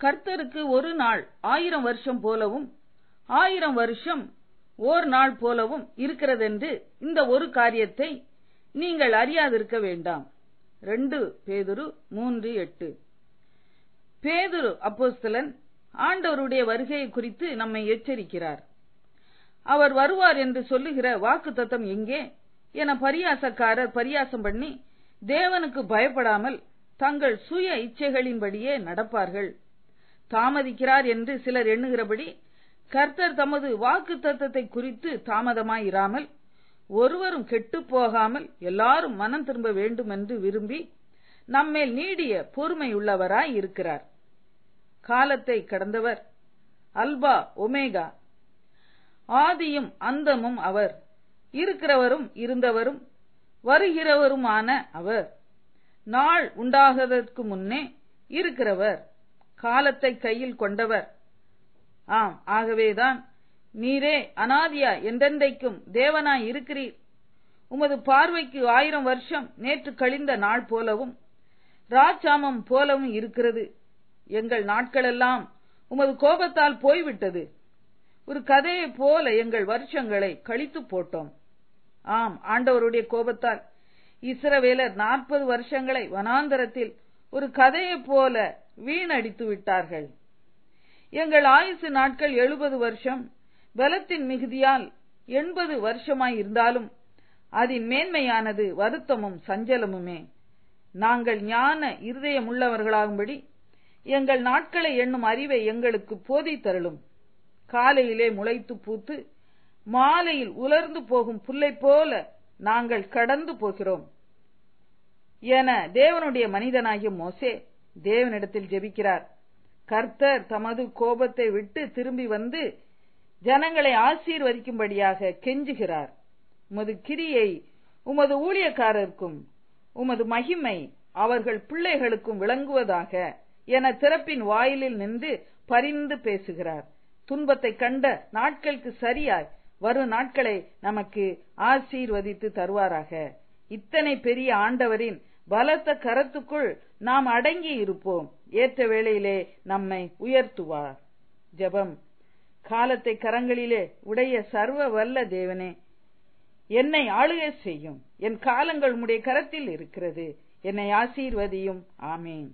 கர்த்தருக்கு ஒரு நாள் 1000 வருஷம் போலவும் 1000 வருஷம் ஓர் நாள் போலவும் இருக்கிறதென்று இந்த ஒரு காரியத்தை நீங்கள் அறியாதிருக்க வேண்டாம். 2 பேதுரு 3:8. பேதுரு அப்போஸ்தலன் ஆண்டவருடைய வருகையை குறித்து நம்மை எச்சரிக்கிறார். அவர் வருவார் என்று சொல்லுகிற வாக்குத்தத்தம் எங்கே என பரியாசக்காரர் பரியாசம் பண்ணி தேவனுக்கு பயப்படாமல் தங்கள் சுய இச்சைகளின்படியே நடப்பார்கள். தாமதிக்கிறார் என்று சிலர் எண்ணுகிறபடி கர்த்தர் தமது வாக்குத்தத்தத்தை குறித்து தாமதமாயிராமல் ஒருவரும் கெட்டு போகாமல் எல்லாரும் மனம் திரும்ப வேண்டும் என்று விரும்பி நம்மேல் நீடிய பொறுமையுள்ளவராய் இருக்கிறார். காலத்தை கடந்தவர், அல்பா ஒமேகா, ஆதியும் அந்தமும் அவர், இருக்கிறவரும் இருந்தவரும் வருகிறவருமான அவர், நாள் உண்டாவதற்கு முன்னே இருக்கிறவர், காலத்தை கையில் கொண்டவர். ஆம், ஆகவேதான் நீரே அநாதியா என்றென்றைக்கும் தேவனாய் இருக்கிறீர். உமது பார்வைக்கு 1000 வருஷம் நேற்று கழிந்த நாள் போலவும் ராஜாமம் போலவும் இருக்கிறது. எங்கள் நாட்களெல்லாம் உமது கோபத்தால் போய்விட்டது. ஒரு கதையை போல எங்கள் வருஷங்களை கழித்து போட்டோம். ஆம், ஆண்டவருடைய கோபத்தால் இஸ்ரவேலர் 40 வருஷங்களை வனாந்தரத்தில் ஒரு கதையை போல வீணடித்து விட்டார்கள். எங்கள் ஆயுசு நாட்கள் 70 வருஷம், பலத்தின் மிகுதியால் 80 வருஷமாய் இருந்தாலும் அதன் மேன்மையானது வருத்தமும் சஞ்சலமுமே. நாங்கள் ஞான இருதயமுள்ளவர்களாகும்படி எங்கள் நாட்களை எண்ணும் அறிவை எங்களுக்கு போதித்தருளும். காலையிலே முளைத்து பூத்து மாலையில் உலர்ந்து போகும் புல்லை போல நாங்கள் கடந்து போகிறோம் என தேவனுடைய மனிதனாகிய மோசே தேவனிடத்தில் ஜெபிக்கிறார். கர்த்தர் தமது கோபத்தை விட்டு திரும்பி வந்து ஜனங்களை ஆசீர்வதிக்கும்படியாக கெஞ்சுகிறார். உமது கிரியை உமது ஊழியக்காரருக்கும் உமது மகிமை அவர்கள் பிள்ளைகளுக்கும் விளங்குவதாக என திறப்பின் வாயிலில் நின்று பரிந்து பேசுகிறார். துன்பத்தை கண்ட நாட்களுக்கு சரியாய் வரும் நாட்களை நமக்கு ஆசீர்வதித்து தருவாராக. இத்தனை பெரிய ஆண்டவரின் பலத்த கரத்துக்குள் நாம் அடங்கி இருப்போம். ஏற்ற வேளையிலே நம்மை உயர்த்துவார். ஜெபம். காலத்தை கரங்களிலே உடைய சர்வ வல்ல தேவனே, என்னை ஆளுகை செய்யும். என் காலங்கள் உம்முடைய கரத்தில் இருக்கிறது. என்னை ஆசீர்வதியும். ஆமேன்.